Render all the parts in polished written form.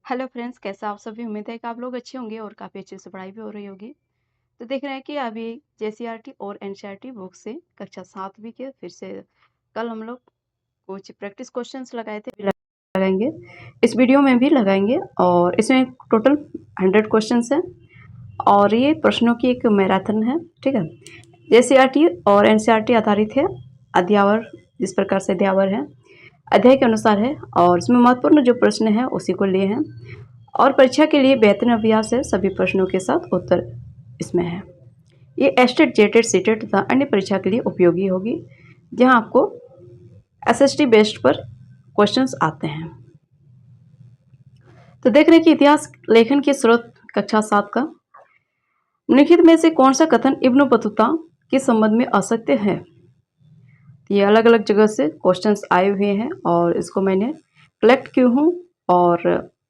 Hello friends, कैसे आप सभी। उम्मीद है कि आप लोग अच्छे होंगे और काफ़ी अच्छे से पढ़ाई भी हो रही होगी। तो देख रहे हैं कि अभी जेसीईआरटी और एनसीईआरटी बुक से कक्षा 7वीं के फिर से कल हम लोग कुछ प्रैक्टिस क्वेश्चंस लगाए थे, लगाएंगे इस वीडियो में भी लगाएंगे। और इसमें टोटल 100 क्वेश्चंस हैं और ये प्रश्नों की एक मैराथन है। ठीक है, जेसीईआरटी और एनसीईआरटी आधारित है। अध्यावर जिस प्रकार से अध्यावर है अध्याय के अनुसार है और इसमें महत्वपूर्ण जो प्रश्न है उसी को लिए हैं और परीक्षा के लिए बेहतरीन अभ्यास है। सभी प्रश्नों के साथ उत्तर इसमें है। ये एस्टेट जेटेड सीटेड तथा अन्य परीक्षा के लिए उपयोगी होगी, जहां आपको एसएसटी बेस्ड पर क्वेश्चंस आते हैं। तो देख रहे हैं कि इतिहास लेखन के स्रोत कक्षा 7 का निम्नलिखित में से कौन सा कथन इब्न बतूता के संबंध में असत्य है। ये अलग अलग जगह से क्वेश्चंस आए हुए हैं और इसको मैंने कलेक्ट की हूँ और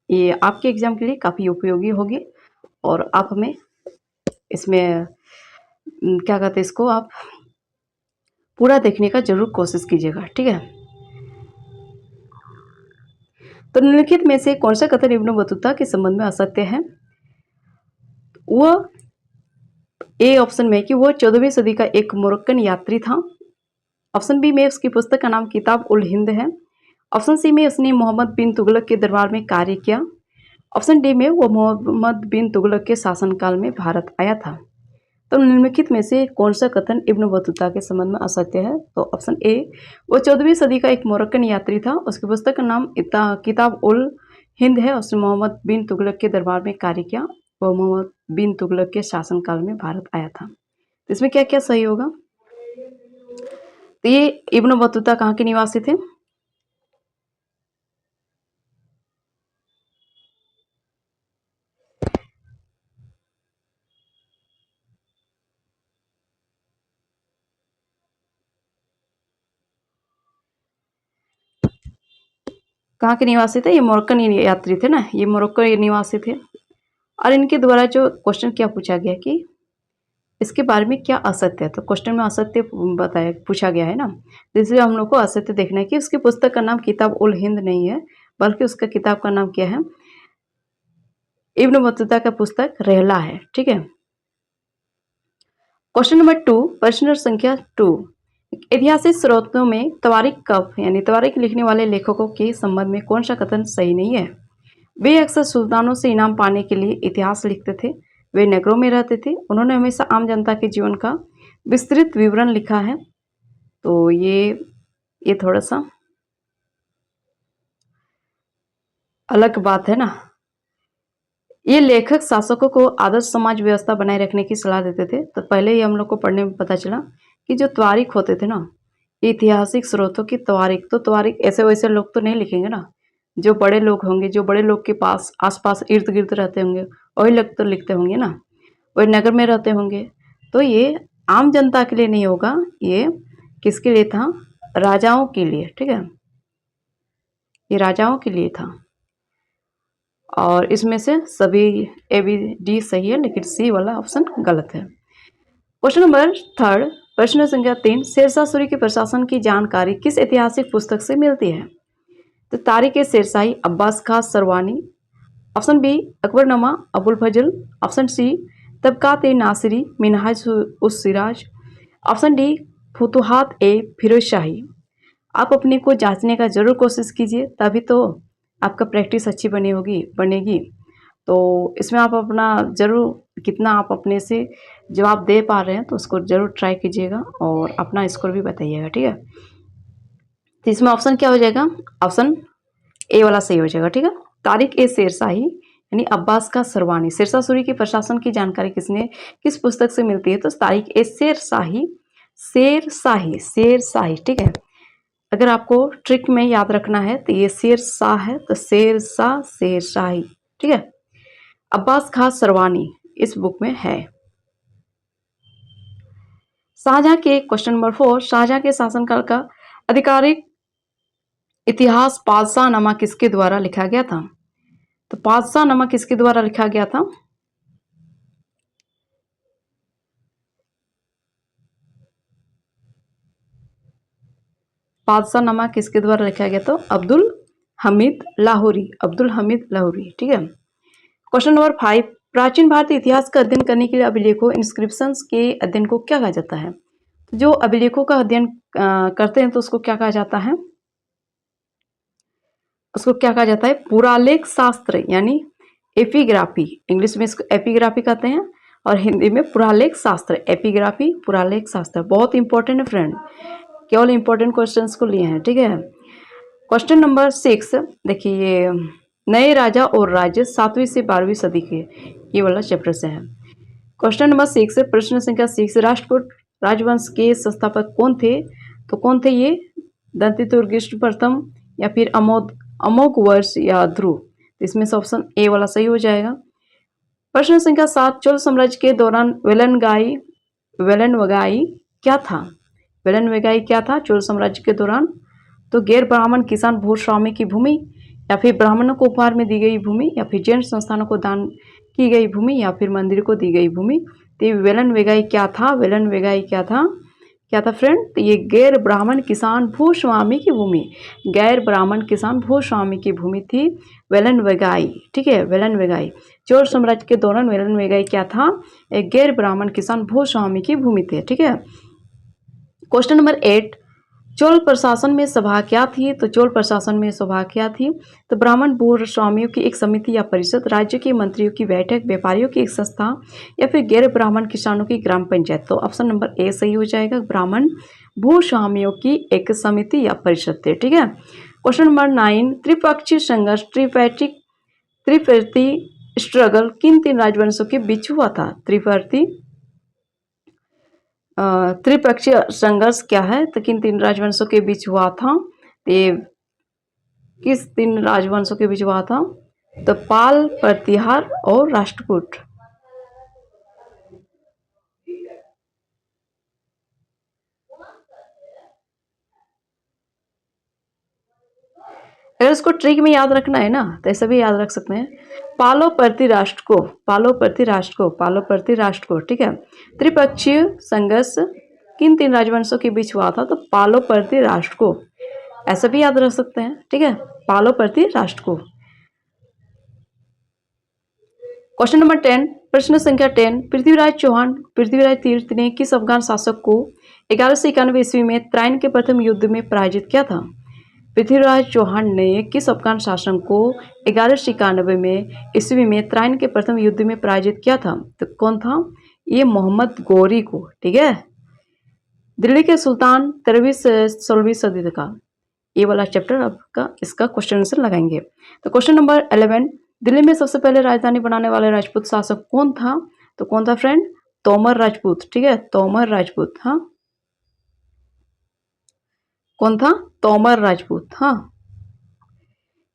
ये आपके एग्जाम के लिए काफ़ी उपयोगी होगी। और आप हमें इसमें क्या कहते हैं, इसको आप पूरा देखने का जरूर कोशिश कीजिएगा। ठीक है, तो निम्नलिखित में से कौन सा कथन इब्न बतूता के संबंध में असत्य है। वह ए ऑप्शन में कि वह 14वीं सदी का एक मोरक्कन यात्री था। ऑप्शन बी में उसकी पुस्तक का नाम किताब उल हिंद है। ऑप्शन सी में उसने मोहम्मद बिन तुगलक के दरबार में कार्य किया। ऑप्शन डी में वह मोहम्मद बिन तुगलक के शासनकाल में भारत आया था। तो निम्नलिखित में से कौन सा कथन इब्न बतूता के संबंध में असत्य है। तो ऑप्शन ए, वो 14वीं सदी का एक मोरक्कन यात्री था। उसकी पुस्तक का नाम किताब उल हिंद है। उसने मोहम्मद बिन तुगलक के दरबार में कार्य किया। वह मोहम्मद बिन तुगलक के शासनकाल में भारत आया था। तो इसमें क्या क्या सही होगा। तो ये इब्न बतूता कहाँ के निवासी थे। कहाँ के निवासी थे। ये मोरक्कन यात्री थे ना, ये मोरक्को निवासी थे। और इनके द्वारा जो क्वेश्चन क्या पूछा गया कि इसके बारे में क्या असत्य है। तो क्वेश्चन में असत्य बताया पूछा गया है ना, तो इसलिए हम लोग को असत्य देखना है कि उसकी पुस्तक का नाम किताब उल हिंद नहीं है, बल्कि उसका किताब का नाम क्या है, इब्न बतूता का पुस्तक रहला है। ठीक है, क्वेश्चन नंबर 2, प्रश्न संख्या 2, ऐतिहासिक स्रोतों में तवारीख कब यानी तवारीख लिखने वाले लेखकों के संबंध में कौन सा कथन सही नहीं है। वे अक्सर सुल्तानों से इनाम पाने के लिए इतिहास लिखते थे। वे नगरों में रहते थे। उन्होंने हमेशा आम जनता के जीवन का विस्तृत विवरण लिखा है। तो ये थोड़ा सा अलग बात है ना। ये लेखक शासकों को आदर्श समाज व्यवस्था बनाए रखने की सलाह देते थे। तो पहले ही हम लोग को पढ़ने में पता चला कि जो तवारीख होते थे ना, ऐतिहासिक स्रोतों की तवारीख, तो तवारीख ऐसे वैसे लोग तो नहीं लिखेंगे ना। जो बड़े लोग होंगे, जो बड़े लोग के पास आसपास इर्द गिर्द रहते होंगे, वही लोग तो लिखते होंगे ना। वही नगर में रहते होंगे। तो ये आम जनता के लिए नहीं होगा, ये किसके लिए था, राजाओं के लिए। ठीक है, ये राजाओं के लिए था। और इसमें से सभी ए बी डी सही है, लेकिन सी वाला ऑप्शन गलत है। क्वेश्चन नंबर 3, प्रश्न संख्या 3, शेरशाह सूरी के प्रशासन की जानकारी किस ऐतिहासिक पुस्तक से मिलती है। तो तारीख ए शेरशाही अब्बास खां सरवानी। ऑप्शन बी अकबरनामा अबुल फजल। ऑप्शन सी तबकात ए नासिरी मिनहाज उस सिराज। ऑप्शन डी फुतुहात ए फिरोज शाही। आप अपने को जांचने का जरूर कोशिश कीजिए, तभी तो आपका प्रैक्टिस अच्छी बनेगी। तो इसमें आप अपना जरूर कितना आप अपने से जवाब दे पा रहे हैं तो उसको जरूर ट्राई कीजिएगा और अपना स्कोर भी बताइएगा। ठीक है, तो इसमें ऑप्शन क्या हो जाएगा, ऑप्शन ए वाला सही हो जाएगा। ठीक है, तारिक ए शेरशाही यानी अब्बास का सरवानी। शेरशाह सूरी के प्रशासन की जानकारी किस पुस्तक से मिलती है। तो तारिक ए शेरशाही, शेरशाही। ठीक है, अगर आपको ट्रिक में याद रखना है तो ये शेरशाह है, तो शेरशाह शेरशाही। ठीक है, अब्बास खां सरवानी इस बुक में है। शाहजहां के क्वेश्चन नंबर 4, शाहजहां के शासनकाल का आधिकारिक इतिहास पादशाहनामा किसके द्वारा लिखा गया था। तो पादशाहनामा किसके द्वारा लिखा गया था। पादशाहनामा किसके द्वारा लिखा गया, तो अब्दुल हमीद लाहौरी, अब्दुल हमीद लाहौरी। ठीक है। क्वेश्चन नंबर 5, प्राचीन भारतीय इतिहास का अध्ययन करने के लिए अभिलेखों इंस्क्रिप्शंस के अध्ययन को क्या कहा जाता है? जो अभिलेखों का अध्ययन करते हैं तो उसको क्या कहा जाता है? उसको क्या कहा जाता है? पुरालेख शास्त्र यानी एपिग्राफी। इंग्लिश में इसको एपिग्राफी कहते हैं और हिंदी में पुरालेख शास्त्र, एपिग्राफी, पुरालेख शास्त्र। बहुत इंपॉर्टेंट है फ्रेंड, केवल इंपॉर्टेंट क्वेश्चंस को लिए हैं। ठीक है। क्वेश्चन नंबर 6 देखिए, नए राजा और राज्य 7वीं से 12वीं सदी के, ये वाला चैप्टर से है। क्वेश्चन नंबर 6, प्रश्न संख्या 6, राष्ट्रकूट राजवंश के संस्थापक कौन थे? तो कौन थे ये? दंतिदुर्गेश प्रथम या फिर अमोघवर्ष या ध्रुव? इसमें से ऑप्शन ए वाला सही हो जाएगा। प्रश्न संख्या 7, चोल साम्राज्य के दौरान वेलनवगाई क्या था? वेलनवगाई क्या था चोल साम्राज्य के दौरान? तो गैर ब्राह्मण किसान भूस्वामी की भूमि, या फिर ब्राह्मणों को उपहार में दी गई भूमि, या फिर जैन संस्थानों को दान की गई भूमि, या फिर मंदिर को दी गई भूमि। तो वेलनवगाई क्या था? वेलनवगाई क्या था? क्या था फ्रेंड? तो ये गैर ब्राह्मण किसान भूस्वामी की भूमि, गैर ब्राह्मण किसान भूस्वामी की भूमि थी वेलनवगाई। ठीक है, वेलनवगाई। चोल साम्राज्य के दौरान वेलनवगाई क्या था? एक गैर ब्राह्मण किसान भूस्वामी की भूमि थी। ठीक है। क्वेश्चन नंबर 8, चोल प्रशासन में सभा क्या थी? तो चोल प्रशासन में सभा क्या थी? तो ब्राह्मण भूस्वामियों की एक समिति या परिषद, राज्य के मंत्रियों की बैठक, व्यापारियों की एक संस्था, या फिर गैर ब्राह्मण किसानों की ग्राम पंचायत। तो ऑप्शन नंबर ए सही हो जाएगा, ब्राह्मण भूस्वामियों की एक समिति या परिषद थे। ठीक है। क्वेश्चन नंबर 9, त्रिपक्षीय संघर्ष त्रिपर्ती स्ट्रगल किन 3 राजवंशों के बीच हुआ था? त्रिपक्षीय संघर्ष क्या है? तो किन 3 राजवंशों के बीच हुआ था? ये किस 3 राजवंशों के बीच हुआ था? तो पाल, प्रतिहार और राष्ट्रकूट। अगर इसको ट्रिक में याद रखना है ना तो ऐसे भी याद रख सकते हैं, पालो प्रति राष्ट्र को, पालो प्रति राष्ट्र को, पालो प्रति राष्ट्र को। ठीक है। त्रिपक्षीय संघर्ष किन 3 राजवंशों के बीच हुआ था? तो पालो प्रति राष्ट्र को, ऐसा भी याद रख सकते हैं। ठीक है, पालो प्रति राष्ट्र को। क्वेश्चन नंबर 10, प्रश्न संख्या 10, पृथ्वीराज तीर्थ ने किस अफगान शासक को 1191 ईस्वी में त्राइन के प्रथम युद्ध में पराजित किया था? पृथ्वीराज चौहान ने किस अफगान शासक को 1191 में ईस्वी में त्राइन के प्रथम युद्ध में पराजित किया था? तो कौन था? ये मोहम्मद गौरी को। ठीक है। दिल्ली के सुल्तान 13वीं से 16वीं सदी का, ये वाला चैप्टर आपका, इसका क्वेश्चन आंसर लगाएंगे। तो क्वेश्चन नंबर 11, दिल्ली में सबसे पहले राजधानी बनाने वाले राजपूत शासक कौन था? तो कौन था फ्रेंड? तोमर राजपूत। ठीक है, तोमर राजपूत। हाँ, कौन था? तोमर राजपूत। हाँ।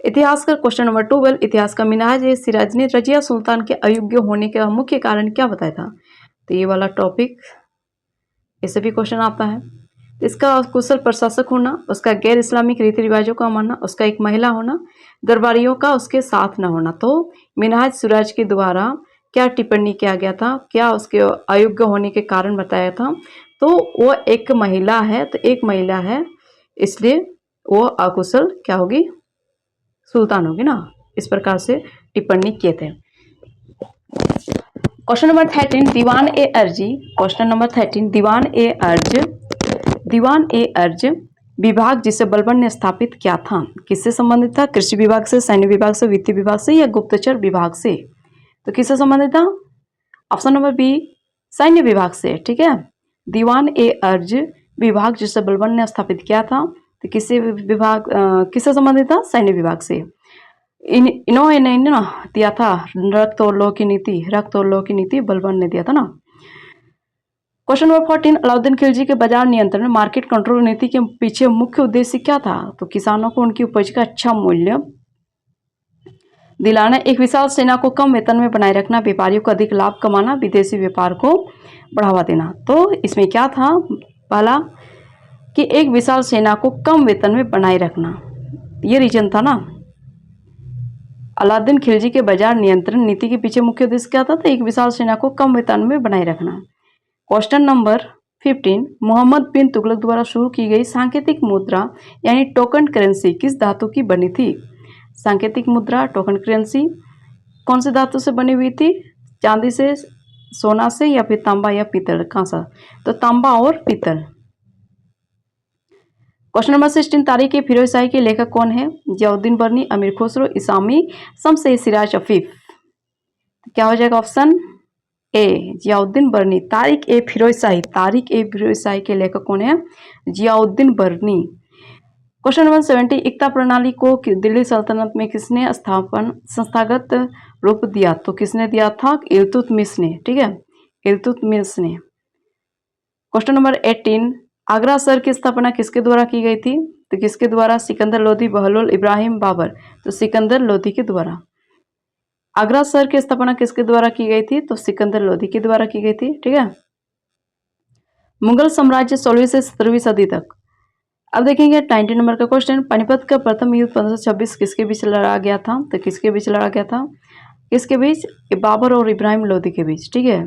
इतिहास का क्वेश्चन नंबर 12, इतिहास का मिनहाज-ए-सिराज ने रजिया सुल्तान के अयोग्य होने का मुख्य कारण क्या बताया था? तो ये वाला टॉपिक, इससे भी क्वेश्चन आता है। इसका कुशल प्रशासक होना, उसका गैर इस्लामिक रीति रिवाजों का मानना, उसका एक महिला होना, दरबारियों का उसके साथ न होना। तो मिनहाज सिराज के द्वारा क्या टिप्पणी किया गया था? क्या उसके अयोग्य होने के कारण बताया था? तो वो एक महिला है, तो एक महिला है, इसलिए वो अकुशल क्या होगी? सुल्तान होगी ना। इस प्रकार से टिप्पणी किए थे। क्वेश्चन नंबर 13, दीवान ए अर्जी। क्वेश्चन नंबर 13, दीवान ए अर्ज विभाग जिसे बलबन ने स्थापित किया था, किससे संबंधित था? कृषि विभाग से, सैन्य विभाग से, वित्तीय विभाग से, या गुप्तचर विभाग से? तो किससे संबंधित था? ऑप्शन नंबर बी, सैन्य विभाग से। ठीक है। दीवान ए अर्ज विभाग जिसे बलबन ने स्थापित किया था, तो किससे संबंधित था? सैन्य विभाग से। इन्होंने ना दिया था रक्त और लौह की नीति बलबन ने दिया था ना। क्वेश्चन नंबर 14, अलाउद्दीन खिलजी के बाजार नियंत्रण मार्केट कंट्रोल नीति के पीछे मुख्य उद्देश्य क्या था? तो किसानों को उनकी उपज का अच्छा मूल्य दिलाना, एक विशाल सेना को कम वेतन में बनाए रखना, व्यापारियों को अधिक लाभ कमाना, विदेशी व्यापार को बढ़ावा देना। तो इसमें क्या था? पहला कि एक विशाल सेना को कम वेतन में बनाए रखना, ये रीजन था ना। अलाउद्दीन खिलजी के बाजार नियंत्रण नीति के पीछे मुख्य उद्देश्य क्या था? तो एक विशाल सेना को कम वेतन में बनाए रखना। क्वेश्चन नंबर 15, मोहम्मद बिन तुगलक द्वारा शुरू की गई सांकेतिक मुद्रा यानी टोकन करेंसी किस धातु की बनी थी? सांकेतिक मुद्रा, टोकन करेंसी कौन से धातु से बनी हुई थी? चांदी से, सोना से, या फिर तांबा या पीतल? कहाँ सा? तो तांबा और पीतल। क्वेश्चन नंबर 16, तारीख ए फिरोज शाही के लेखक कौन है? जियाउद्दीन बर्नी, अमीर खुसरो, इसामी, शमस सिराज अफीफ। क्या हो जाएगा ऑप्शन ए, जियाउद्दीन बर्नी। तारीख ए फिरोज शाही के लेखक कौन है? जियाउद्दीन बर्नी। क्वेश्चन नंबर 70, इक्ता प्रणाली को दिल्ली सल्तनत में किसने संस्थागत रूप दिया? तो किसने दिया था? इल्तुतमिश ने। ठीक है, इल्तुतमिश ने। क्वेश्चन नंबर 18, आगरा शहर की स्थापना किसके द्वारा की गई थी? तो किसके द्वारा? सिकंदर लोधी, बहलोल, इब्राहिम, बाबर। तो सिकंदर लोधी के द्वारा। आगरा शहर की स्थापना किसके द्वारा की गई थी? तो सिकंदर लोधी के द्वारा की गई थी। ठीक है। मुगल साम्राज्य 16वीं से 17वीं सदी तक। अब देखेंगे 19 नंबर का क्वेश्चन, पानीपत का प्रथम युद्ध 1526 किसके बीच लड़ा गया था? तो किसके बीच लड़ा गया था? किसके बीच? बाबर और इब्राहिम लोधी के बीच। ठीक है।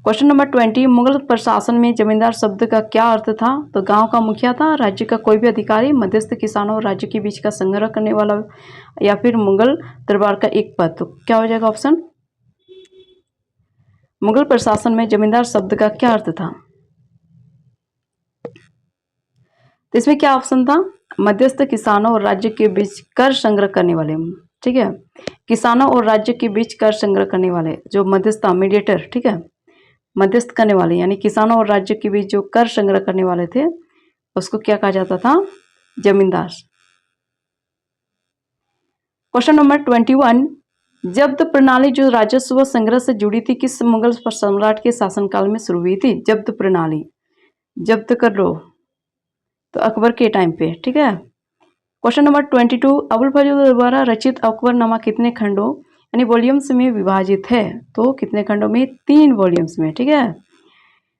क्वेश्चन नंबर 20, मुगल प्रशासन में जमींदार शब्द का क्या अर्थ था? तो गांव का मुखिया था, राज्य का कोई भी अधिकारी, मध्यस्थ किसानों और राज्य के बीच का संग्रह करने वाला, या फिर मुगल दरबार का एक पद। तो क्या हो जाएगा ऑप्शन? मुगल प्रशासन में जमींदार शब्द का क्या अर्थ था? तो इसमें क्या ऑप्शन था? मध्यस्थ किसानों और राज्य के बीच कर संग्रह करने वाले। ठीक है, किसानों और राज्य के बीच कर संग्रह करने वाले, जो मध्यस्थ, मीडिएटर। ठीक है, मध्यस्थ करने वाले, यानी किसानों और राज्य के बीच जो कर संग्रह करने वाले थे, उसको क्या कहा जाता था? जमींदार। क्वेश्चन नंबर 21, जब्त प्रणाली जो राजस्व संग्रह से जुड़ी थी, किस मुगल सम्राट के शासनकाल में शुरू हुई थी? जब्त प्रणाली, जब्त कर लो, तो अकबर के टाइम पे। ठीक है। क्वेश्चन नंबर 22, अबुल फजल द्वारा रचित अकबरनामा कितने खंडों यानी वॉल्यूम्स में विभाजित है? तो कितने खंडों में? 3 वॉल्यूम्स में। ठीक है।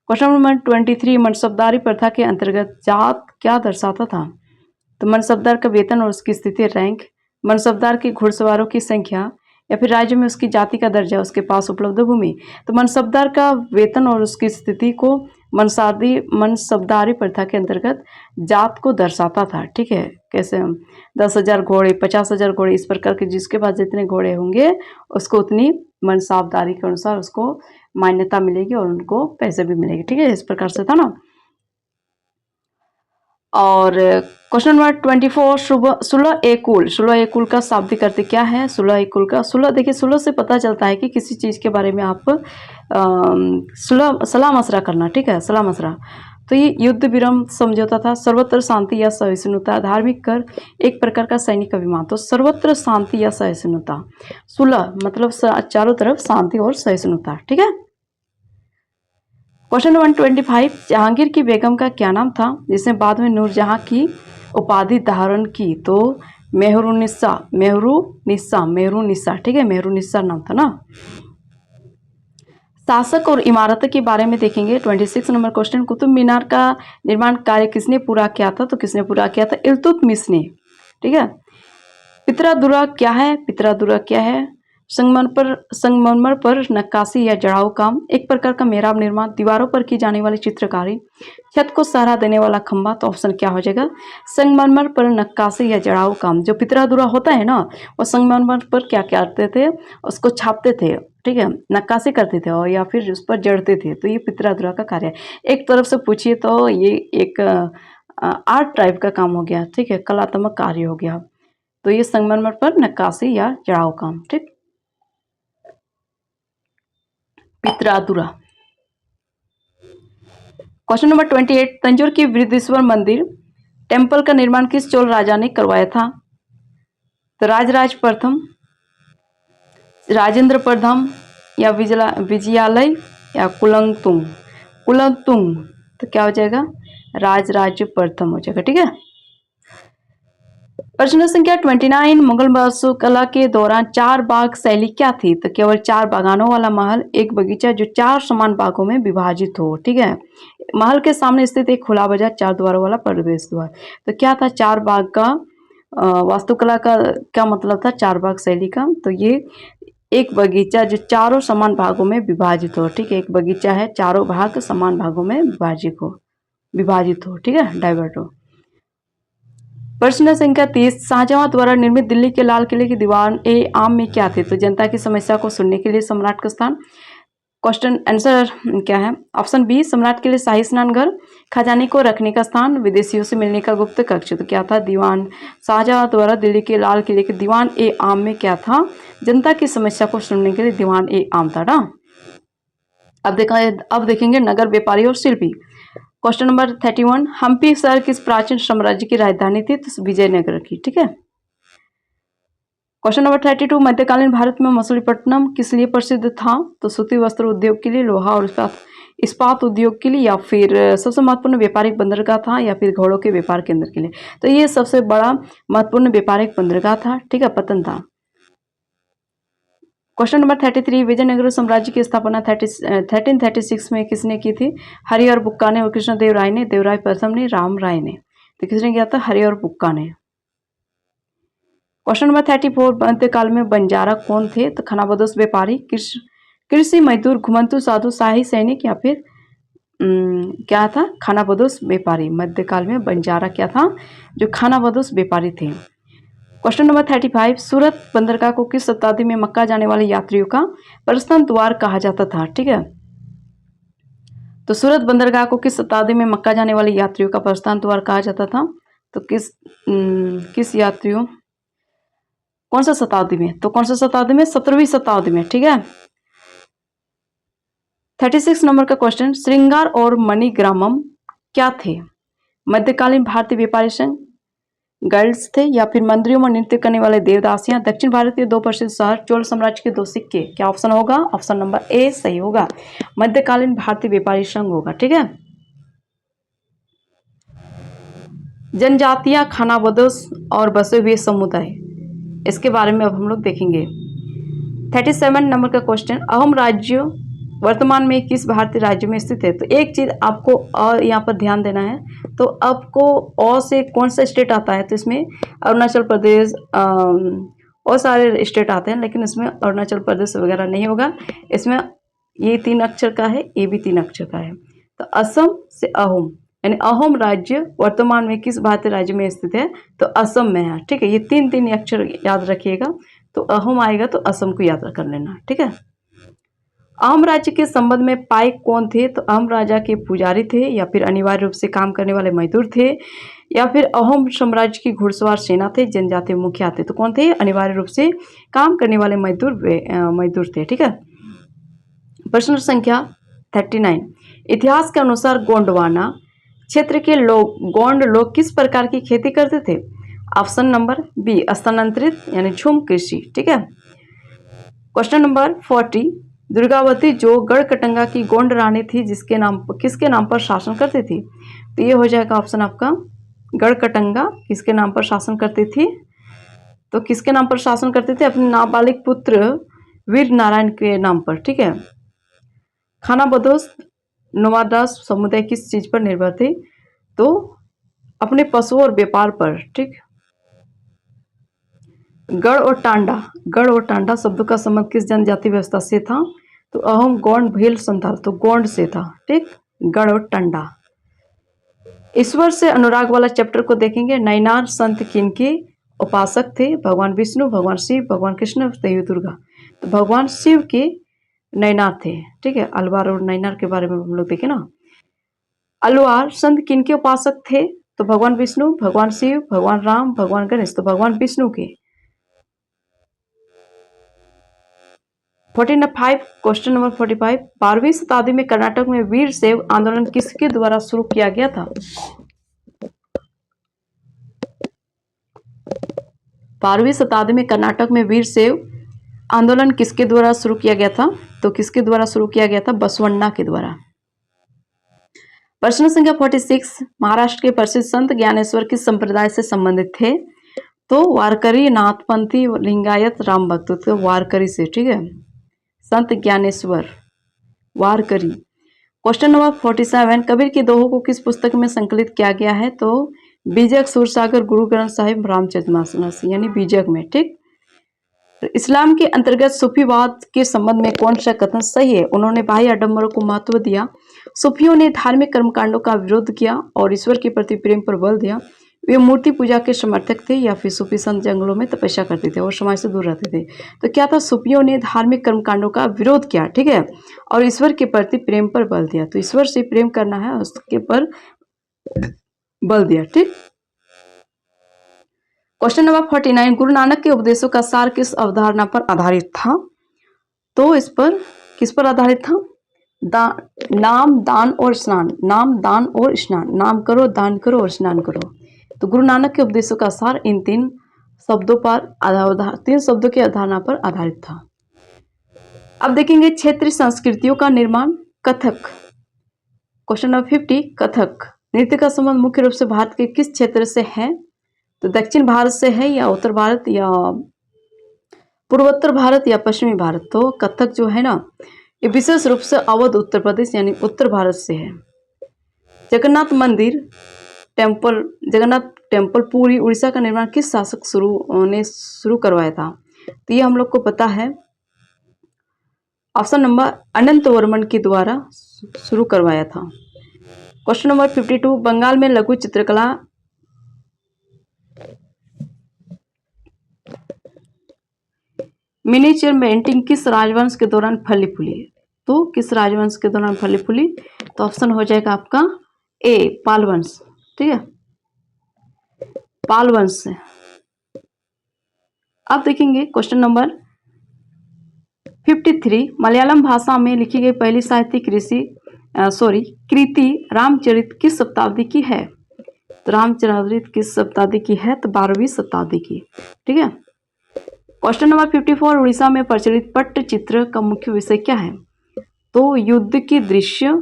क्वेश्चन नंबर 23, मनसबदारी प्रथा के अंतर्गत जात क्या दर्शाता था? तो मनसबदार का वेतन और उसकी स्थिति, रैंक, मनसबदार के घुड़सवारों की संख्या, या फिर राज्य में उसकी जाति का दर्जा, उसके पास उपलब्ध भूमि। तो मनसबदार का वेतन और उसकी स्थिति को मनसबदारी प्रथा के अंतर्गत जात को दर्शाता था। ठीक है। कैसे? 10,000 घोड़े, 50,000 घोड़े, इस प्रकार के जिसके पास जितने घोड़े होंगे उसको उतनी मनसबदारी के अनुसार उसको मान्यता मिलेगी और उनको पैसे भी मिलेंगे। ठीक है, इस प्रकार से था ना। और क्वेश्चन नंबर 24, सुलह ए कुल। सुलह ए कुल का शाब्दिक अर्थ क्या है? सुलह ए कुल का, सुलह, देखिए सुलह से पता चलता है कि किसी चीज़ के बारे में आप सुलह, सलाह मशरा करना। ठीक है, सलाह मशरा। तो ये युद्ध विराम समझौता था, सर्वत्र शांति या सहिष्णुता, धार्मिक कर, एक प्रकार का सैनिक अभिमान। तो सर्वत्र शांति या सहिष्णुता, सुलह मतलब चारों तरफ शांति और सहिष्णुता। ठीक है। क्वेश्चन नंबर 25, जहांगीर की बेगम का क्या नाम था जिसने बाद में नूरजहां की उपाधि धारण की? तो मेहरुनिसा, मेहरुनिसा। ठीक है, मेहरुनिसा नाम था ना। शासक और इमारत के बारे में देखेंगे 26 नंबर क्वेश्चन, कुतुब मीनार का निर्माण कार्य किसने पूरा किया था? तो किसने पूरा किया था? इल्तुतमिश ने। ठीक है। पितरादुरा क्या है? पितरादुरा क्या है? संगमरमर पर नक्काशी या जड़ाऊ काम, एक प्रकार का मेहराब निर्माण, दीवारों पर की जाने वाली चित्रकारी, छत को सहारा देने वाला खंभा। तो ऑप्शन क्या हो जाएगा? संगमरमर पर नक्काशी या जड़ाऊ काम। जो पितरादुरा होता है ना, वो संगमरमर पर क्या करते थे? उसको छापते थे। ठीक है, नक्काशी करते थे और या फिर उस पर जड़ते थे। तो ये पितरादुरा का कार्य है। एक तरफ से पूछिए तो ये एक आर्ट टाइप का काम हो गया। ठीक है, कलात्मक कार्य हो गया। तो ये संगमरमर पर नक्काशी या जड़ाऊ काम। ठीक, पितरादुरा। क्वेश्चन नंबर 28, तंजौर की बृहदीश्वर मंदिर टेम्पल का निर्माण किस चोल राजा ने करवाया था? तो राजराज प्रथम, राजेंद्र प्रथम, या विजयालय, या कुलंगतुंग। कुलंगतुंग। तो क्या हो जाएगा? राजराज प्रथम हो जाएगा। ठीक है। प्रश्न संख्या 29, मुगल वास्तुकला के दौरान 4 बाग शैली क्या थी? तो केवल 4 बागानों वाला महल, एक बगीचा जो 4 समान बागों में विभाजित हो। ठीक है। महल के सामने स्थित एक खुला बाजार, 4 द्वारों वाला प्रवेश द्वार। तो क्या था 4 बाग का? वास्तुकला का क्या मतलब था 4 बाग शैली का? तो ये एक बगीचा जो चारों समान भागों में विभाजित हो। ठीक है, एक बगीचा है, चारों भाग समान भागों में विभाजित हो। ठीक है, डाइवर्ट हो। प्रश्न संख्या 30, शाहजहां द्वारा निर्मित दिल्ली के लाल किले की दीवार ए आम में क्या थे? तो जनता की समस्या को सुनने के लिए सम्राट का स्थान। क्वेश्चन आंसर क्या है? ऑप्शन बी, सम्राट के लिए शाही स्नान घर, खजाने को रखने का स्थान, विदेशियों से मिलने का गुप्त कक्ष। तो क्या था? दीवान। शाहजहां द्वारा दिल्ली के लाल किले के दीवान ए आम में क्या था? जनता की समस्या को सुनने के लिए दीवान ए आम था ना। अब देखेंगे नगर व्यापारी और शिल्पी। क्वेश्चन नंबर 31, हम्पी शहर किस प्राचीन साम्राज्य की राजधानी थी? तो विजयनगर की। ठीक है। क्वेश्चन नंबर 32, मध्यकालीन भारत में मछलीपट्टनम किस लिए प्रसिद्ध था? तो सूती वस्त्र उद्योग के लिए, लोहा और इस्पात उद्योग के लिए, या फिर सबसे महत्वपूर्ण व्यापारिक बंदरगाह था, या फिर घोड़ों के व्यापार केंद्र के लिए। तो ये सबसे बड़ा महत्वपूर्ण व्यापारिक बंदरगाह था। ठीक है, पतन था। क्वेश्चन नंबर 33, विजयनगर साम्राज्य की स्थापना 1336 में किसने की थी? हरिहर बुक्का ने और कृष्णदेव राय ने, देवराय प्रथम ने, राम राय ने। तो किसने किया था? हरिहर बुक्का ने। क्वेश्चन नंबर 34, मध्यकाल में बंजारा कौन थे? तो खानाबदोश व्यापारी, कृषि मजदूर, घुमंतु साधु, शाही सैनिक, या फिर क्या था? खानाबदोश व्यापारी। मध्यकाल में बंजारा क्या था? जो खानाबदोश व्यापारी थे। क्वेश्चन नंबर 35, सूरत बंदरगाह को किस शताब्दी में मक्का जाने वाले यात्रियों का प्रस्थान द्वार कहा जाता था? ठीक है, तो सूरत बंदरगाह को किस शताब्दी में मक्का जाने वाले यात्रियों का प्रस्थान द्वार कहा जाता था? तो किस यात्रियों, कौन सा शताब्दी में? तो कौन सा शताब्दी में? 17वीं शताब्दी में। ठीक है। 36 नंबर का क्वेश्चन, श्रृंगार और मणिग्रामम क्या थे? मध्यकालीन भारतीय व्यापारी संघ, गर्ल्स थे, या फिर मंदिरों में नृत्य करने वाले देवदासियां, दक्षिण भारत के दो प्रसिद्ध शहर, चोल साम्राज्य के दो सिक्के। क्या ऑप्शन होगा? ऑप्शन नंबर ए सही होगा, मध्यकालीन भारतीय व्यापारी संघ होगा। ठीक है। जनजातियां, खानाबदोश और बसे हुए समुदाय, इसके बारे में अब हम लोग देखेंगे। 37 नंबर का क्वेश्चन, अहोम राज्य वर्तमान में किस भारतीय राज्य में स्थित है? तो एक चीज आपको और यहाँ पर ध्यान देना है। तो आपको और से कौन सा स्टेट आता है? तो इसमें अरुणाचल प्रदेश और सारे स्टेट आते हैं, लेकिन इसमें अरुणाचल प्रदेश वगैरह नहीं होगा। इसमें ये 3 अक्षर का है, ये भी 3 अक्षर का है। तो असम से अहोम, यानी अहोम राज्य वर्तमान में किस भारतीय राज्य में स्थित है? तो असम में है। ठीक है, ये 3 अक्षर याद रखिएगा। तो अहोम आएगा तो असम को याद कर लेना। ठीक है। अहोम राज्य के संबंध में पाइक कौन थे? तो अहोम राजा के पुजारी थे, या फिर अनिवार्य रूप से काम करने वाले मजदूर थे, या फिर अहोम साम्राज्य की घुड़सवार सेना थे, जनजातीय मुखिया थे। तो कौन थे? अनिवार्य रूप से काम करने वाले मजदूर थे। ठीक है। प्रश्न संख्या 39, इतिहास के अनुसार गोंडवाना क्षेत्र के गोंड लोग किस प्रकार की खेती करते थे? ऑप्शन नंबर बी, स्थानांतरित यानी झूम कृषि। ठीक है। क्वेश्चन नंबर 40, दुर्गावती जो गढ़कटंगा की गोंड रानी थी, किसके नाम पर शासन करती थी? तो ये हो जाएगा ऑप्शन आपका, गढ़कटंगा किसके नाम पर शासन करती थी? तो किसके नाम पर शासन करते थे? अपने नाबालिग पुत्र वीर नारायण के नाम पर। ठीक है। खानाबदोश नवादास समुदाय किस चीज पर निर्भर थे? तो अपने पशुओं और व्यापार पर। ठीक। गढ़ और टांडा शब्दों का संबंध किस जनजाति व्यवस्था से था? तो अहोम, गोंड, भील, संथाल। तो गोंड से था। ठीक, गढ़ और टांडा। ईश्वर से अनुराग वाला चैप्टर को देखेंगे। नैनार संत किनके उपासक थे? भगवान विष्णु, भगवान शिव, भगवान कृष्ण, देवी दुर्गा। तो भगवान शिव के नैनार थे। ठीक है, अलवार और नैनार के बारे में हम लोग देखें ना। अलवार संत किनके उपासक थे? तो भगवान विष्णु, भगवान शिव, भगवान राम, भगवान गणेश। तो भगवान विष्णु के। 45 क्वेश्चन नंबर 45, 12वीं शताब्दी में कर्नाटक में वीर शैव आंदोलन किसके द्वारा शुरू किया गया था? 12वीं शताब्दी में कर्नाटक में वीर शैव आंदोलन किसके द्वारा शुरू किया गया था? तो किसके द्वारा शुरू किया गया था? बसवन्ना के द्वारा। प्रश्न संख्या 46, महाराष्ट्र के प्रसिद्ध संत ज्ञानेश्वर किस संप्रदाय से संबंधित थे? तो वारकरी, नाथपंथी, लिंगायत, राम भक्त। तो वारकरी से। ठीक है, संत ज्ञानेश्वर वारकरी। क्वेश्चन नंबर 47, कबीर के दोहों को किस पुस्तक में संकलित किया गया है? तो बीजक, सूरसागर, गुरु ग्रंथ साहिब, रामचरितमानस, यानी बीजक में। ठीक। तो इस्लाम के अंतर्गत सूफीवाद के संबंध में कौन सा कथन सही है? उन्होंने बाह्य आडंबरों को महत्व दिया, सूफियों ने धार्मिक कर्मकांडों का विरोध किया और ईश्वर के प्रति प्रेम पर बल दिया, वे मूर्ति पूजा के समर्थक थे या फिर सूफी संत जंगलों में तपस्या करते थे और समाज से दूर रहते थे। तो क्या था, सूफियों ने धार्मिक कर्मकांडों का विरोध किया, ठीक है, और ईश्वर के प्रति प्रेम पर बल दिया। तो ईश्वर से प्रेम करना है, उसके पर बल दिया, ठीक। क्वेश्चन नंबर 49, गुरु नानक के उपदेशों का सार किस अवधारणा पर आधारित था? तो इस पर किस पर आधारित था? नाम, दान और स्नान। नाम, दान और स्नान। नाम करो, दान करो और स्नान करो। तो गुरु नानक के उपदेशों का सार इन तीन शब्दों की अवधारणा पर आधारित था। अब देखेंगे क्षेत्रीय संस्कृतियों का निर्माण। कथक। क्वेश्चन नंबर 50, कथक नृत्य का संबंध मुख्य रूप से भारत के किस क्षेत्र से है? तो दक्षिण भारत से है या उत्तर भारत या पूर्वोत्तर भारत या पश्चिमी भारत? तो कथक जो है ना, ये विशेष रूप से अवध उत्तर प्रदेश यानी उत्तर भारत से है। जगन्नाथ मंदिर टेम्पल, जगन्नाथ टेम्पल पुरी उड़ीसा का निर्माण किस शासक ने शुरू करवाया था? तो ये हम लोग को पता है, ऑप्शन नंबर अनंत वर्मन के द्वारा शुरू करवाया था। क्वेश्चन नंबर 52, बंगाल में लघु चित्रकला मिनीचर पेंटिंग किस राजवंश के दौरान फली फूली? तो किस राजवंश के दौरान फली फूली? तो ऑप्शन हो जाएगा आपका ए, पाल वंश, ठीक है, पाल वंश से। अब देखेंगे क्वेश्चन नंबर 53, मलयालम भाषा में लिखी गई पहली साहित्यिक कृति रामचरित किस शताब्दी की है? तो रामचरित किस शताब्दी की है? तो 12वीं शताब्दी की, ठीक है। क्वेश्चन नंबर 54, उड़ीसा में प्रचलित पट्टचित्र का मुख्य विषय क्या है? तो युद्ध के दृश्य,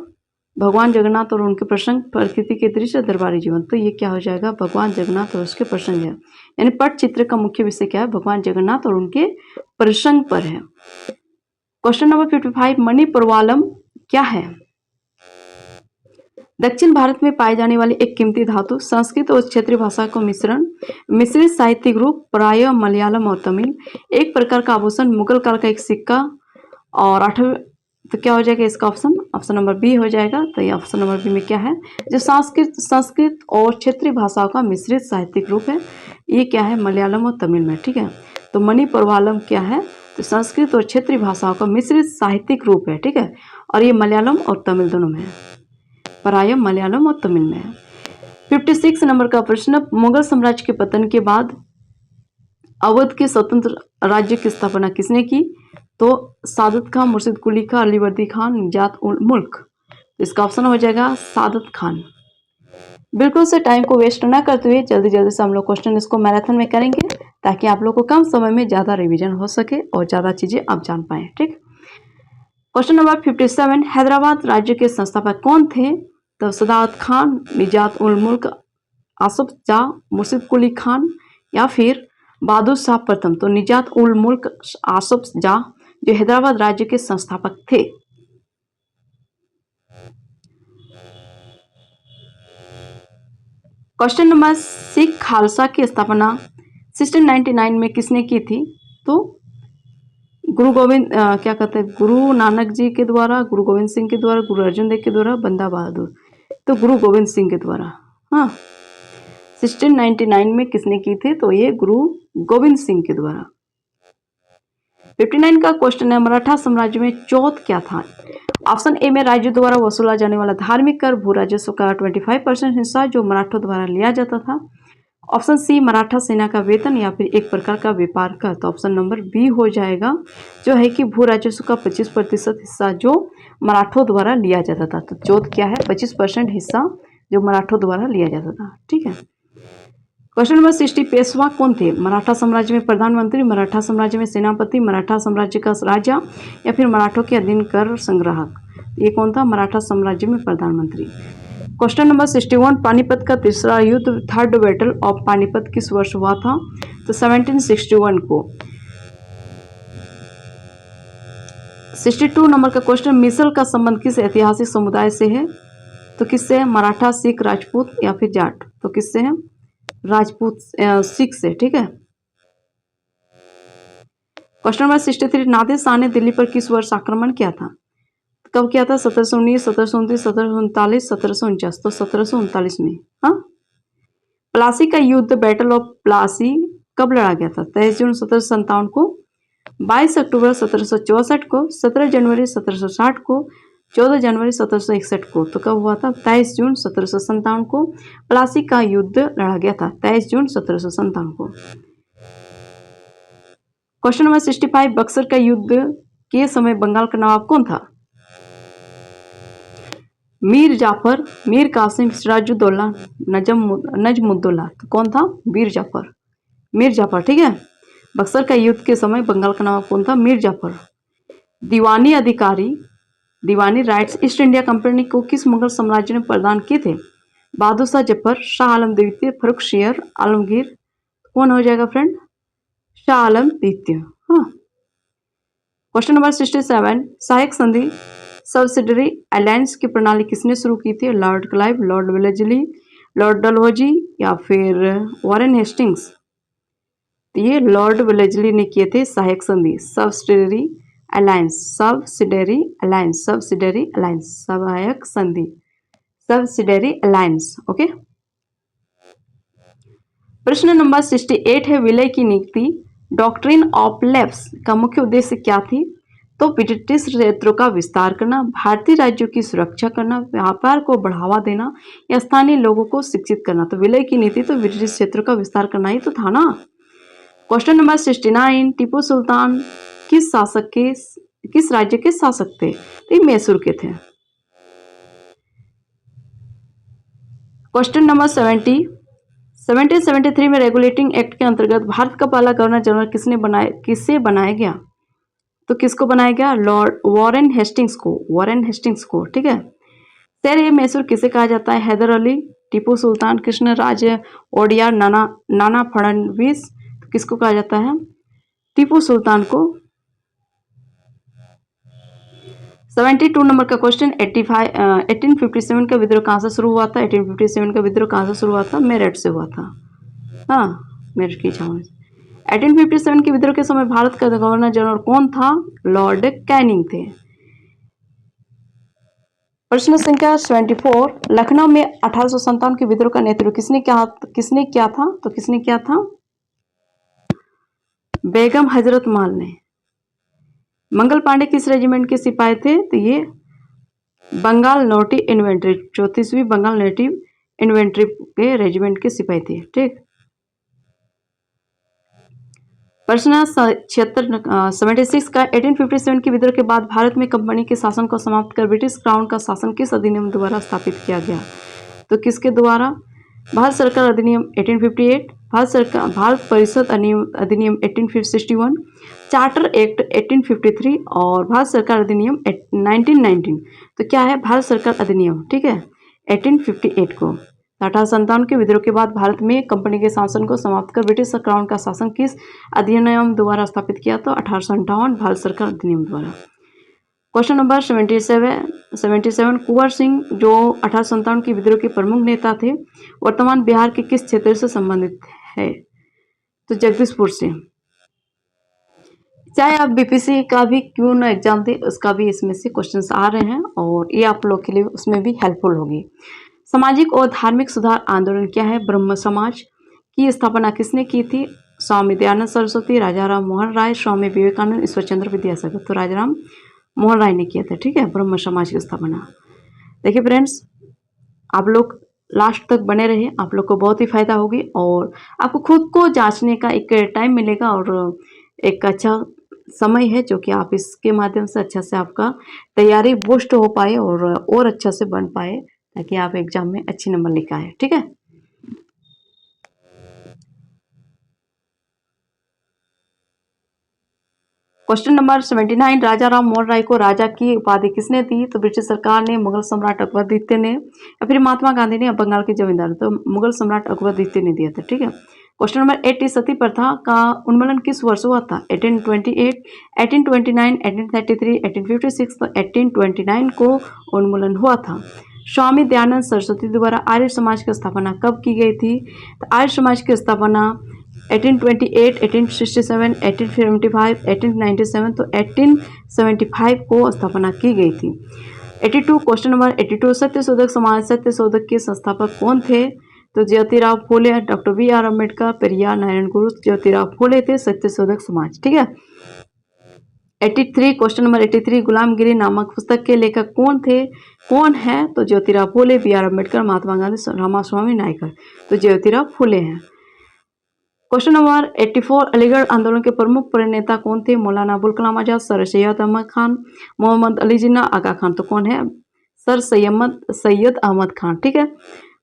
भगवान जगन्नाथ और उनके प्रसंग, प्रकृति के दृश्य, दरबारी जीवन। तो ये क्या हो जाएगा? भगवान जगन्नाथ और उसके प्रसंग है। यानी पट्टचित्र का मुख्य विषय क्या है? भगवान जगन्नाथ और उनके प्रसंग पर है। क्वेश्चन नंबर 55, मणिप्रवालम क्या है? दक्षिण भारत में पाई जाने वाली एक कीमती धातु, संस्कृत और क्षेत्रीय भाषा को मिश्रित साहित्यिक रूप, प्रायः मलयालम और तमिल। एक प्रकार का आभूषण, मुगल काल का एक सिक्का और 8वें। तो क्या हो जाएगा इसका ऑप्शन नंबर बी हो जाएगा। तो ये ऑप्शन नंबर बी में क्या है? जो संस्कृत और क्षेत्रीय भाषाओं का मिश्रित साहित्यिक रूप है, ये क्या है? मलयालम और तमिल में, ठीक है। तो मणिप्रवालम क्या है? तो संस्कृत और क्षेत्रीय भाषाओं का मिश्रित साहित्यिक रूप है, ठीक है, और ये मलयालम और तमिल दोनों में है, प्रायः मलयालम और तमिल में है। 56 नंबर का प्रश्न, मुगल साम्राज्य के पतन के बाद अवध के स्वतंत्र राज्य की स्थापना किसने की? तो सादत खान, मुर्शिद कुली खान, अलीवर्दी खान, निजात उल मुल्क। इसका ऑप्शन हो जाएगा सादत खान। बिल्कुल से टाइम को वेस्ट ना करते हुए जल्दी जल्दी से हम लोग क्वेश्चन इसको मैराथन में करेंगे, ताकि आप लोग को कम समय में ज़्यादा रिवीजन हो सके और ज़्यादा चीज़ें आप जान पाएँ, ठीक। क्वेश्चन नंबर 57, हैदराबाद राज्य के संस्थापक कौन थे? तो सदात खान, निजात उल मुल्क, आसफ जाह, मुर्शिद कुली खान या फिर बहादुर शाह प्रथम। तो निजात उल मुल्क आसफ जाह जो हैदराबाद राज्य के संस्थापक थे। क्वेश्चन नंबर 6, खालसा की स्थापना 1699 में किसने की थी? तो गुरु नानक जी के द्वारा, गुरु गोविंद सिंह के द्वारा, गुरु अर्जुन देव के द्वारा, बंदा बहादुर। तो गुरु गोविंद सिंह के द्वारा, हाँ, 1699 में किसने की थी? तो ये गुरु गोविंद सिंह के द्वारा। 59 का क्वेश्चन है, मराठा साम्राज्य में चौथ क्या था? ऑप्शन ए में राज्य द्वारा वसूला जाने वाला धार्मिक कर, भू राजस्व का 25% हिस्सा जो मराठों द्वारा लिया जाता था। ऑप्शन सी मराठा सेना का वेतन या फिर एक प्रकार का व्यापार कर। तो ऑप्शन नंबर बी हो जाएगा, जो है कि भू राजस्व का 25% हिस्सा जो मराठों द्वारा लिया जाता था। तो चौथ क्या है? 25% हिस्सा जो मराठों द्वारा लिया जाता था, ठीक है। क्वेश्चन नंबर 60, पेशवा कौन थे? मराठा साम्राज्य में प्रधानमंत्री, मराठा साम्राज्य में सेनापति, मराठा साम्राज्य का राजा या फिर मराठों के अधीन कर संग्राहक। ये कौन था? मराठा साम्राज्य में प्रधानमंत्री। क्वेश्चन नंबर 61, पानीपत का तीसरा युद्ध, थर्ड बैटल ऑफ पानीपत किस वर्ष हुआ था? तो 1761 को। 62 नंबर का क्वेश्चन, मिसल का संबंध किस ऐतिहासिक समुदाय से है? तो किससे है? मराठा, सिख, राजपूत या फिर जाट। तो किससे है? राजपूत, सिख से, ठीक है। क्वेश्चन नंबर 63, नादिर शाह ने दिल्ली पर किस वर्ष आक्रमण किया था? कब किया था? 1719, 1729, 1739, 1749। तो 1739 में, हाँ। प्लासी का युद्ध, बैटल ऑफ प्लासी, कब लड़ा गया था? 23 जून 1757 को, 22 अक्टूबर 1764 को, 17 जनवरी 1760 को, 14 जनवरी 1761 को। तो कब हुआ था? 23 जून 1757 को प्लासी का युद्ध लड़ा गया था, 23 जून 1757 को। क्वेश्चन नंबर 65, बक्सर का युद्ध के समय बंगाल का नवाब कौन था? मीर जाफर, मीर कासिम, सिराजुद्दौला, नजमुद्दौला। तो कौन था? मीर जाफर, मीर जाफर। ठीक है, बक्सर का युद्ध के समय बंगाल का नवाब कौन था? मीर जाफर। दीवानी अधिकारी, दीवानी राइट्स ईस्ट इंडिया कंपनी को किस मुगल साम्राज्य ने प्रदान किए थे? बहादुर शाह जफर, शाह आलम द्वितीय, फर्रुख शेर, आलमगीर। कौन हो जाएगा फ्रेंड? शाह आलम द्वितीय। हाँ। क्वेश्चन नंबर 67, सहायक संधि सब्सिडरी अलायंस की प्रणाली किसने शुरू की थी? Lord Clive, Lord Wellesley, Lord Dalhousie या फिर वॉरेन हेस्टिंग्स? ये लॉर्ड वेलेस्ली ने किए थे सहायक संधि, subsidiary alliance, subsidiary alliance, subsidiary alliance, सहायक संधि, सब्सिडरी अलायंस। ओके। प्रश्न नंबर 68 है, विलय की नीति, डॉक्ट्रिन ऑफ लेफ्स का मुख्य उद्देश्य क्या थी? तो ब्रिटिश क्षेत्रों का विस्तार करना, भारतीय राज्यों की सुरक्षा करना, व्यापार को बढ़ावा देना या स्थानीय लोगों को शिक्षित करना। तो विलय की नीति तो ब्रिटिश क्षेत्रों का विस्तार करना ही तो था ना। क्वेश्चन नंबर 69, टीपू सुल्तान किस राज्य के शासक थे? तो ये मैसूर के थे। क्वेश्चन नंबर 73 में रेगुलेटिंग एक्ट के अंतर्गत भारत का पहला गवर्नर जनरल किसे बनाया गया? तो किसको बनाया गया? लॉर्ड वॉरेन हेस्टिंग्स को, वॉरेन हेस्टिंग्स को। ठीक है। शेर ए मैसूर किसे कहा जाता है? हैदर अली, टीपू सुल्तान, कृष्णराज ओडियार, नाना फडणवीस। तो किसको कहा जाता है? टीपू सुल्तान को। 72 नंबर का क्वेश्चन, 1857 का विद्रोह कहाँ से शुरू हुआ था? 1857 का विद्रोह कहाँ से शुरू हुआ था? मेरठ से हुआ था। हाँ, मेरठ की छावनी से। 1857 के विद्रोह के समय भारत का गवर्नर जनरल कौन था? लॉर्ड कैनिंग थे। प्रश्न संख्या 74, लखनऊ में 1857 के विद्रोह का नेतृत्व किसने किया था? तो किसने किया था? बेगम हजरत माल ने। मंगल पांडे किस रेजिमेंट के सिपाही थे? तो ये बंगाल नेटिव इन्फेंट्री, 34वीं बंगाल नेटिव इन्फेंट्री के रेजिमेंट के सिपाही थे। ठीक। प्रश्न 76 का, 1857 के विद्रोह के बाद भारत में कंपनी के शासन को समाप्त कर ब्रिटिश क्राउन का शासन किस अधिनियम द्वारा स्थापित किया गया? तो किसके द्वारा? भारत सरकार अधिनियम 1858, भारत परिषद अधिनियम 1861, चार्टर एक्ट 1853 और भारत सरकार अधिनियम 1919। तो क्या है? भारत सरकार अधिनियम। ठीक है, 1858 को। 1857 के विद्रोह के बाद भारत में कंपनी के शासन को समाप्त कर ब्रिटिश क्राउन का शासन किस अधिनियम द्वारा स्थापित किया? तो 1858 भारत सरकार अधिनियम द्वारा। क्वेश्चन नंबर 77, कुंवर सिंह जो 1857 के विद्रोह के प्रमुख नेता थे, वर्तमान बिहार के किस क्षेत्र से संबंधित है? तो जगदीशपुर से। चाहे आप बीपीसी का भी क्यों ना एग्जाम दे, उसका भी इसमें से क्वेश्चंस आ रहे हैं और ये आप लोग के लिए उसमें भी हेल्पफुल होगी। सामाजिक और धार्मिक सुधार आंदोलन क्या है? ब्रह्म समाज की स्थापना किसने की थी? स्वामी दयानंद सरस्वती, राजा राम मोहन राय, स्वामी विवेकानंद, ईश्वरचंद्र विद्यासागर। तो राजा राम मोहन राय ने किया था। ठीक है, ब्रह्म समाज की स्थापना। देखिए फ्रेंड्स, आप लोग लास्ट तक बने रहे, आप लोग को बहुत ही फायदा होगी और आपको खुद को जांचने का एक टाइम मिलेगा और एक अच्छा समय है जो कि आप इसके माध्यम से अच्छा से आपका तैयारी बूस्ट हो पाए और अच्छा से बन पाए, ताकि आप एग्जाम में अच्छे नंबर लेकर आए। ठीक है। क्वेश्चन नंबर 79, राजा राम मोहन राय को राजा की उपाधि किसने दी? तो ब्रिटिश सरकार ने, मुगल सम्राट अकबर द्वितीय ने या फिर महात्मा गांधी ने या बंगाल के जमींदार? तो मुगल सम्राट अकबर द्वितीय ने दिया था। ठीक है। क्वेश्चन नंबर 80, सती प्रथा का उन्मूलन किस वर्ष हुआ था? 1828, 1829, 1833, 1856। तो 1829 को उन्मूलन हुआ था। स्वामी दयानंद सरस्वती द्वारा आर्य समाज की स्थापना कब की गई थी? तो आर्य समाज की स्थापना 1828, 1867, 1875, 1897। तो 1875 को स्थापना की गई थी। 82, क्वेश्चन नंबर 82, सत्यशोधक समाज, सत्यशोधक के संस्थापक कौन थे? तो Jyotirao Phule, doctor B R Ambedkar, Periyar, Narayana Guru. Jyotirao फूले थे सत्यशोधक समाज। ठीक है। 83 क्वेश्चन नंबर 83, गुलामगिरी नामक पुस्तक के लेखक कौन थे, कौन है? तो ज्योतिराव फूले, बी आर अम्बेडकर, महात्मा गांधी, रामास्वामी नायकर। तो ज्योतिराव फूले हैं। क्वेश्चन नंबर 84, अलीगढ़ आंदोलन के प्रमुख प्रणेता कौन थे? मौलाना अबुल कलाम आजाद, सर सैयद अहमद खान, मोहम्मद अली जिन्ना, आगा खान। तो कौन है? सर सैयद अहमद खान। ठीक है।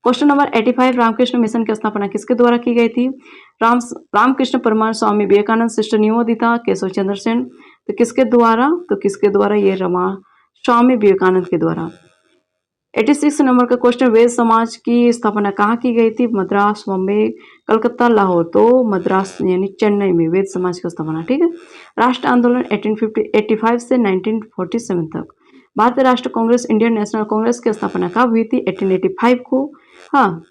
क्वेश्चन नंबर 85, रामकृष्ण मिशन की स्थापना किसके द्वारा की गई थी? रामकृष्ण परमहंस, स्वामी विवेकानंद, सिस्टर निवेदिता, केशव चंद्र सेन। तो किसके द्वारा? तो किसके द्वारा? ये स्वामी विवेकानंद के द्वारा। 86 नंबर का क्वेश्चन, वेद समाज की स्थापना कहाँ की गई थी? मद्रास, बॉम्बे, कलकत्ता, लाहौर। तो मद्रास यानी चेन्नई में वेद समाज की स्थापना। ठीक है। राष्ट्र आंदोलन 1885 से 1947 तक। भारतीय राष्ट्र कांग्रेस, इंडियन नेशनल कांग्रेस की स्थापना कब हुई थी? 1885 को। हाँ।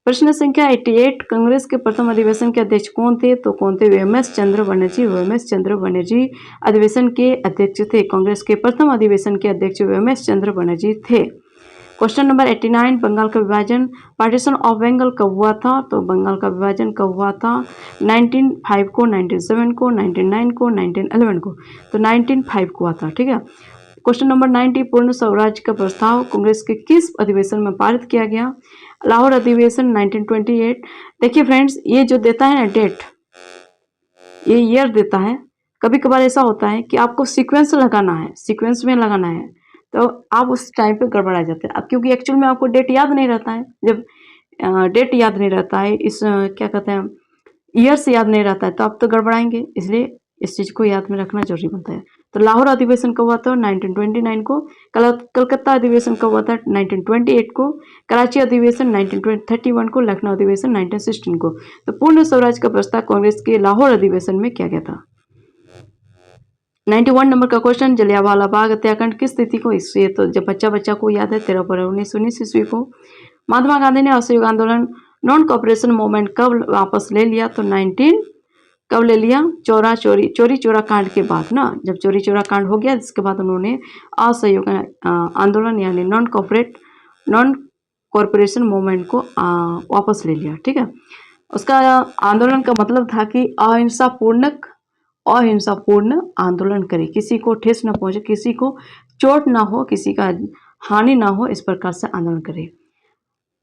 प्रश्न संख्या 88, कांग्रेस के प्रथम अधिवेशन के अध्यक्ष कौन थे? तो कौन थे? वीएमएस चंद्र बनर्जी। वीएमएस चंद्र बनर्जी अधिवेशन के अध्यक्ष थे। कांग्रेस के प्रथम अधिवेशन के अध्यक्ष वीएमएस चंद्र बनर्जी थे। क्वेश्चन नंबर 89, बंगाल का विभाजन, पार्टीशन ऑफ बंगाल कब हुआ था? तो बंगाल का विभाजन कब हुआ था? 1905 को, 1907 को, 1909 को, 1911 को। तो 1905 को हुआ था। ठीक है। क्वेश्चन नंबर 90, पूर्ण स्वराज का प्रस्ताव कांग्रेस के किस अधिवेशन में पारित किया गया? लाहौर अधिवेशन 1928। देखिए फ्रेंड्स, ये जो देता है ना डेट, ये ईयर देता है। कभी कभार ऐसा होता है कि आपको सीक्वेंस लगाना है, सीक्वेंस में लगाना है, तो आप उस टाइम पे गड़बड़ा जाते हैं। अब क्योंकि एक्चुअल में आपको डेट याद नहीं रहता है, जब डेट याद नहीं रहता है, इस क्या कहते हैं, ईयर से याद नहीं रहता है, तो आप तो गड़बड़ाएंगे। इसलिए इस चीज़ को याद में रखना जरूरी बनता है। तो लाहौर अधिवेशन कब हुआ था? 1929 को। कलकत्ता अधिवेशन कब हुआ था? 1928 को। कराची अधिवेशन 1931 को। लखनऊ अधिवेशन 1916 को। तो पूर्ण स्वराज का प्रस्ताव कांग्रेस के लाहौर अधिवेशन में किया गया था। 91 नंबर का क्वेश्चन, जलियांवाला बाग हत्याकांड किस तिथि को? इससे तो जब बच्चा को याद है, 13 फरवरी 1919 ईस्वी को। महात्मा गांधी ने असहयोग आंदोलन, नॉन कॉपरेशन मूवमेंट कब वापस ले लिया? तो 19 कब ले लिया? चोरी चोरा कांड के बाद ना, जब चोरी चोरा कांड हो गया, इसके बाद उन्होंने असहयोग आंदोलन यानी नॉन कॉरपोरेशन मूवमेंट को वापस ले लिया। ठीक है। उसका आंदोलन का मतलब था कि अहिंसापूर्ण आंदोलन करे, किसी को ठेस न पहुंचे, किसी को चोट ना हो, किसी का हानि ना हो, इस प्रकार से आंदोलन करे।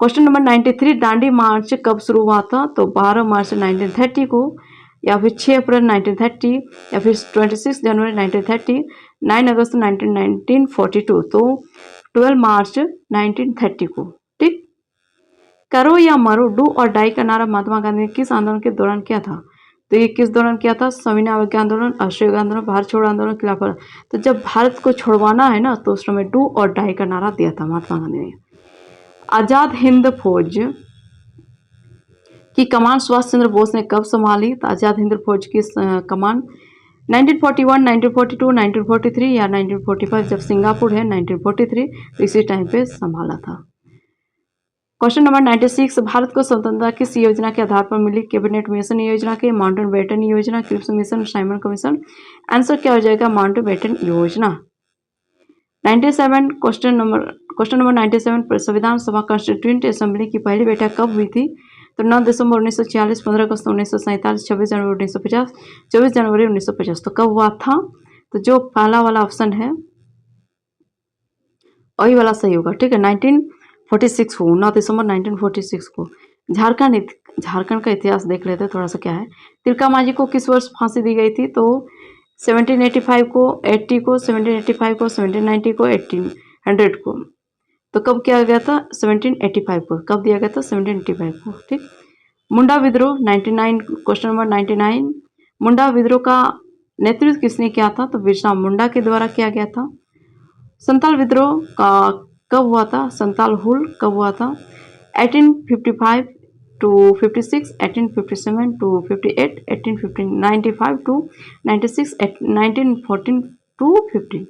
क्वेश्चन नंबर 93, दांडी मार्च कब शुरू हुआ था? तो 12 मार्च 1930 को, या फिर 6 अप्रैल 1930, या फिर 26 जनवरी 1930, 9 अगस्त 1942। तो 12 मार्च 1930 को। ठीक। करो या मरो, डू और डाई का नारा महात्मा गांधी ने किस आंदोलन के दौरान किया था? तो ये किस दौरान किया था? सविनय अवज्ञा आंदोलन, असहयोग आंदोलन, भारत छोड़ो आंदोलन, खिलाफत। तो जब भारत को छुड़वाना है ना, तो उस समय डू और डाई का नारा दिया था महात्मा गांधी ने। आजाद हिंद फौज की कमान सुभाष चंद्र बोस ने कब संभाली? तो आजाद हिंद फौज की कमान 1941, 1942, 1943 या 1945। जब सिंगापुर है 1943, तो इसी टाइम पे संभाला था। क्वेश्चन नंबर 96, भारत को स्वतंत्रता किस योजना के आधार पर मिली? कैबिनेट मिशन योजना के, माउंटबेटन योजना, Cripps mission, Simon commission. Answer क्या हो जाएगा? माउंटबेटन योजना। 97 क्वेश्चन नंबर 97, संविधान सभा कॉन्स्टिट्यूएंट असेंबली की पहली बैठक कब हुई थी? तो 9 दिसंबर 1946, 15 अगस्त 1947, 26 जनवरी 1950, 24 जनवरी 1950। तो कब हुआ था? तो जो पहला वाला ऑप्शन है वही वाला सही होगा। ठीक है। 1946 को, 9 दिसंबर 1946 को। झारखंड का इतिहास देख लेते हैं थोड़ा सा क्या है। तिलका मांझी को किस वर्ष फांसी दी गई थी? तो 1785 को, 80 को, 1785 को, 1790 को, 1800 को। तो कब किया गया था? 1785 को। कब दिया गया था? 1785 को। ठीक। मुंडा विद्रोह 99, क्वेश्चन नंबर 99, मुंडा विद्रोह का नेतृत्व किसने किया था? तो बिरसा मुंडा के द्वारा किया गया था। संताल विद्रोह का कब हुआ था? संताल हुल कब हुआ था? 1855 to 56, 1857 to 58, 1895 to 96, 1914 to 15।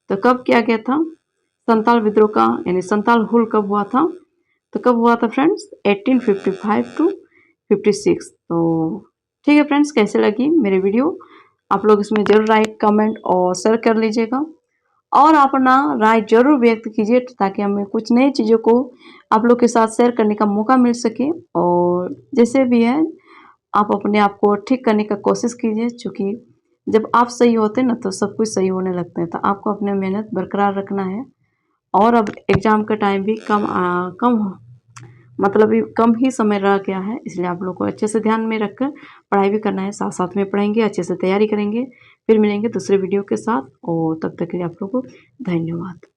तो कब किया गया था संताल विद्रोह का, यानी संताल हुल कब हुआ था? तो कब हुआ था फ्रेंड्स? 1855 to 56। तो ठीक है फ्रेंड्स, कैसे लगी मेरी वीडियो? आप लोग इसमें जरूर लाइक, कमेंट और शेयर कर लीजिएगा। और अपना राय ज़रूर व्यक्त कीजिए ताकि हमें कुछ नई चीज़ों को आप लोग के साथ शेयर करने का मौका मिल सके। और जैसे भी है आप अपने आप को ठीक करने का कोशिश कीजिए, चूँकि जब आप सही होते हैं ना तो सब कुछ सही होने लगता है। तो आपको अपनी मेहनत बरकरार रखना है। और अब एग्ज़ाम का टाइम भी मतलब अभी कम ही समय रह गया है, इसलिए आप लोग को अच्छे से ध्यान में रखकर पढ़ाई भी करना है। साथ-साथ में पढ़ेंगे, अच्छे से तैयारी करेंगे। फिर मिलेंगे दूसरे वीडियो के साथ और तब तक के लिए आप लोग को धन्यवाद।